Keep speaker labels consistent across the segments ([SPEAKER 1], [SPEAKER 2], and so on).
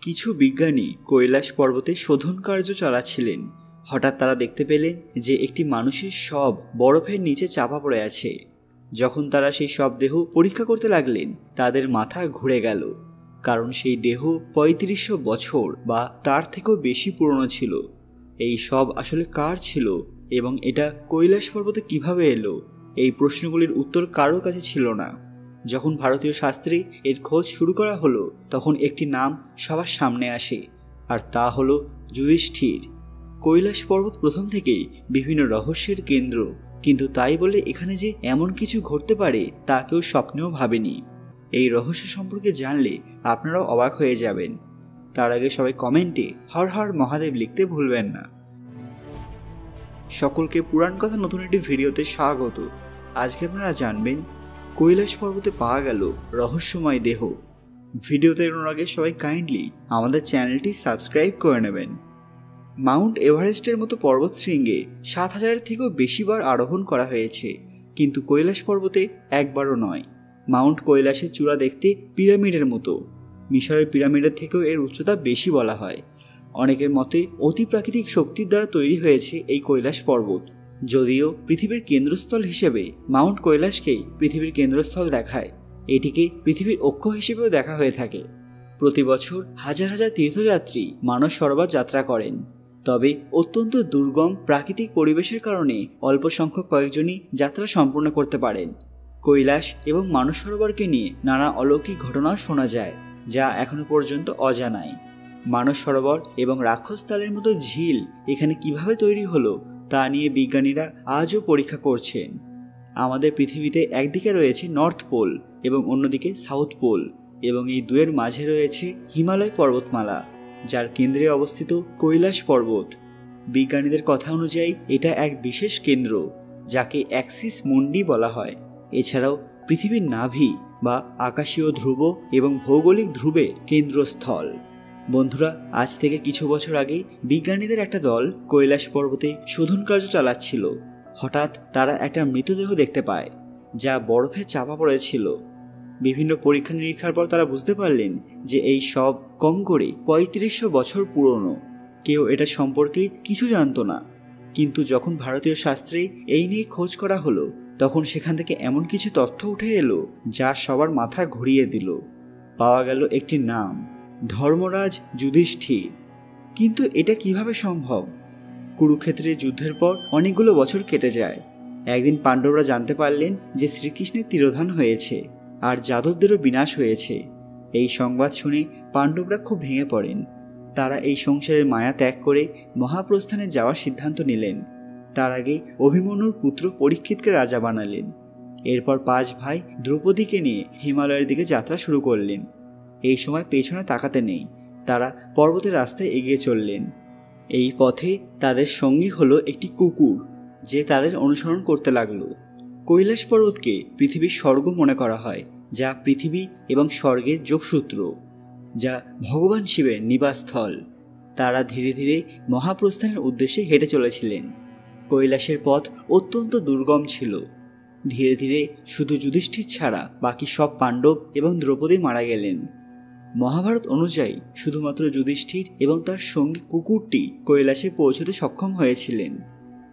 [SPEAKER 1] কিছু বিজ্ঞানী কৈলাস পর্বতে শোধন কার্য চালাচ্ছিলেন। হঠাৎ তারা দেখতে পেলেন যে একটি মানুষের শব বরফের নিচে চাপা পড়ে আছে। যখন তারা সেই শব দেহ পরীক্ষা করতে লাগলেন, তাদের মাথা ঘুরে গেল, কারণ সেই দেহ ৩৫০০ বছর বা তার থেকেও বেশি পুরনো ছিল। এই শব আসলে কার ছিল এবং এটা কৈলাস পর্বতে কিভাবে এলো, এই প্রশ্নগুলির উত্তর কারো কাছে ছিল না। যখন ভারতীয় শাস্ত্রে এর খোঁজ শুরু করা হলো, তখন একটি নাম সবার সামনে আসে, আর তা হলো যুধিষ্ঠির। কৈলাস পর্বত প্রথম থেকেই বিভিন্ন রহস্যের কেন্দ্র, কিন্তু তাই বলে এখানে যে এমন কিছু ঘটতে পারে তা কেউ স্বপ্নেও ভাবেনি। এই রহস্য সম্পর্কে জানলে আপনারাও অবাক হয়ে যাবেন। তার আগে সবাই কমেন্টে হর হর মহাদেব লিখতে ভুলবেন না। সকলকে পুরাণ কথা নতুন একটি ভিডিওতে স্বাগত। আজকে আপনারা জানবেন কৈলাস পর্বতে পাওয়া গেল রহস্যময় দেহ। ভিডিওতে এগোনোর আগে সবাই কাইন্ডলি আমাদের চ্যানেলটি সাবস্ক্রাইব করে নেবেন। মাউন্ট এভারেস্টের মতো পর্বতশৃঙ্গে ৭,০০০-এর থেকেও বেশিবার আরোহণ করা হয়েছে, কিন্তু কৈলাস পর্বতে একবারও নয়। মাউন্ট কৈলাসের চূড়া দেখতে পিরামিডের মতো। মিশরের পিরামিডের থেকেও এর উচ্চতা বেশি বলা হয়। অনেকের মতে অতি প্রাকৃতিক শক্তির দ্বারা তৈরি হয়েছে এই কৈলাস পর্বত। যদিও পৃথিবীর কেন্দ্রস্থল হিসেবে মাউন্ট কৈলাসকেই পৃথিবীর কেন্দ্রস্থল দেখায়, এটিকে পৃথিবীর অক্ষ হিসেবেও দেখা হয়ে থাকে। প্রতি বছর হাজার হাজার তীর্থযাত্রী মানস সরোবর যাত্রা করেন, তবে অত্যন্ত দুর্গম প্রাকৃতিক পরিবেশের কারণে অল্প সংখ্যক কয়েকজনই যাত্রা সম্পূর্ণ করতে পারেন। কৈলাস এবং মানস সরোবরকে নিয়ে নানা অলৌকিক ঘটনাও শোনা যায়, যা এখনো পর্যন্ত অজানাই। মানস সরোবর এবং রাক্ষসতালের মতো ঝিল এখানে কিভাবে তৈরি হলো তা নিয়ে বিজ্ঞানীরা আজও পরীক্ষা করছেন। আমাদের পৃথিবীতে একদিকে রয়েছে নর্থ পোল এবং অন্যদিকে সাউথ পোল, এবং এই দুয়ের মাঝে রয়েছে হিমালয় পর্বতমালা, যার কেন্দ্রে অবস্থিত কৈলাস পর্বত। বিজ্ঞানীদের কথা অনুযায়ী এটা এক বিশেষ কেন্দ্র, যাকে অ্যাক্সিস মুন্ডি বলা হয়। এছাড়াও পৃথিবীর নাভি বা আকাশীয় ধ্রুব এবং ভৌগোলিক ধ্রুবের কেন্দ্রস্থল। বন্ধুরা, আজ থেকে কিছু বছর আগে বিজ্ঞানীদের একটা দল কৈলাস পর্বতে শোধন কার্য চালাচ্ছিল। হঠাৎ তারা একটা মৃতদেহ দেখতে পায়, যা বরফে চাপা পড়েছিল। বিভিন্ন পরীক্ষা নিরীক্ষার পর তারা বুঝতে পারলেন যে এই সব কম করে ৩৫০০ বছর পুরনো। কেউ এটা সম্পর্কে কিছু জানতো না, কিন্তু যখন ভারতীয় শাস্ত্রে এই নিয়ে খোঁজ করা হলো, তখন সেখান থেকে এমন কিছু তথ্য উঠে এলো যা সবার মাথা ঘুরিয়ে দিল। পাওয়া গেল একটি নাম, ধর্মরাজ যুধিষ্ঠির। কিন্তু এটা কিভাবে সম্ভব? কুরুক্ষেত্রের যুদ্ধের পর অনেকগুলো বছর কেটে যায়। একদিন পাণ্ডবরা জানতে পারলেন যে শ্রীকৃষ্ণের তিরোধান হয়েছে আর যাদবদেরও বিনাশ হয়েছে। এই সংবাদ শুনে পাণ্ডবরা খুব ভেঙে পড়েন। তারা এই সংসারের মায়া ত্যাগ করে মহাপ্রস্থানে যাওয়ার সিদ্ধান্ত নিলেন। তার আগে অভিমন্যুর পুত্র পরীক্ষিতকে রাজা বানালেন। এরপর ৫ ভাই দ্রৌপদীকে নিয়ে হিমালয়ের দিকে যাত্রা শুরু করলেন। এই সময় পেছনে তাকাতে নেই, তারা পর্বতের রাস্তায় এগিয়ে চললেন। এই পথে তাদের সঙ্গী হলো একটি কুকুর, যে তাদের অনুসরণ করতে লাগলো। কৈলাস পর্বতকে পৃথিবীর স্বর্গ মনে করা হয়, যা পৃথিবী এবং স্বর্গের যোগসূত্র, যা ভগবান শিবের নিবাসস্থল। তারা ধীরে ধীরে মহাপ্রস্থানের উদ্দেশ্যে হেঁটে চলেছিলেন। কৈলাসের পথ অত্যন্ত দুর্গম ছিল। ধীরে ধীরে শুধু যুধিষ্ঠির ছাড়া বাকি সব পাণ্ডব এবং দ্রৌপদী মারা গেলেন। মহাভারত অনুযায়ী শুধুমাত্র যুধিষ্ঠির এবং তার সঙ্গী কুকুরটি কৈলাসে পৌঁছতে সক্ষম হয়েছিলেন।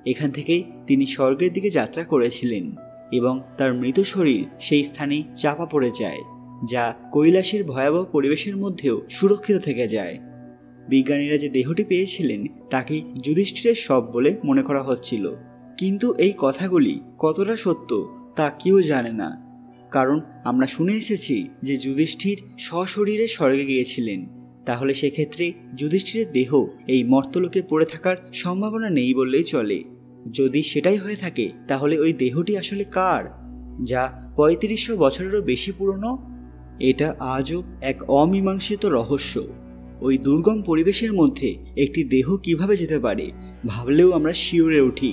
[SPEAKER 1] এখান থেকেই তিনি স্বর্গের দিকে যাত্রা করেছিলেন এবং তার মৃত শরীর সেই স্থানেই চাপা পড়ে যায়, যা কৈলাসের ভয়াবহ পরিবেশের মধ্যেও সুরক্ষিত থেকে যায়। বিজ্ঞানীরা যে দেহটি পেয়েছিলেন তাকে যুধিষ্ঠিরের শব বলে মনে করা হচ্ছিল, কিন্তু এই কথাগুলি কতটা সত্য তা কেউ জানে না। কারণ আমরা শুনে এসেছি যে যুধিষ্ঠির সশরীরে স্বর্গে গিয়েছিলেন। তাহলে সেক্ষেত্রে যুধিষ্ঠিরের দেহ এই মর্তলোকে পড়ে থাকার সম্ভাবনা নেই বললেই চলে। যদি সেটাই হয়ে থাকে, তাহলে ওই দেহটি আসলে কার, যা ৩৫০০ বছরেরও বেশি পুরনো? এটা আজও এক অমীমাংসিত রহস্য। ওই দুর্গম পরিবেশের মধ্যে একটি দেহ কিভাবে যেতে পারে ভাবলেও আমরা শিউরে উঠি।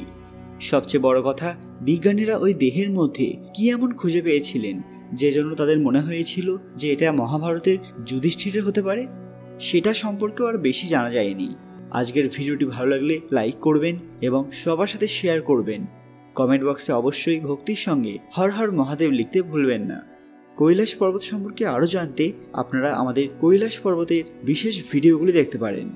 [SPEAKER 1] সবচেয়ে বড় কথা, বিজ্ঞানীরা ওই দেহের মধ্যে কি এমন খুঁজে পেয়েছিলেন যে জন্য তাদের মনে হয়েছিল যে এটা মহাভারতের যুধিষ্ঠিরের হতে পারে, সেটা সম্পর্কেও আর বেশি জানা যায়নি। আজকের ভিডিওটি ভালো লাগলে লাইক করবেন এবং সবার সাথে শেয়ার করবেন। কমেন্ট বক্সে অবশ্যই ভক্তির সঙ্গে হর হর মহাদেব লিখতে ভুলবেন না। কৈলাস পর্বত সম্পর্কে আরও জানতে আপনারা আমাদের কৈলাস পর্বতের বিশেষ ভিডিওগুলি দেখতে পারেন।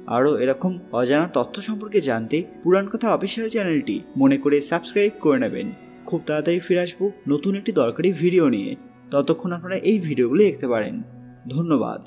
[SPEAKER 1] আরও এরকম অজানা তথ্য সম্পর্কে জানতে পুরাণ কথা অফিসিয়াল চ্যানেলটি মনে করে সাবস্ক্রাইব করে নেবেন। খুব তাড়াতাড়ি ফিরে আসবো নতুন একটি দরকারি ভিডিও নিয়ে। ততক্ষণ আপনারা এই ভিডিওগুলি দেখতে পারেন। ধন্যবাদ।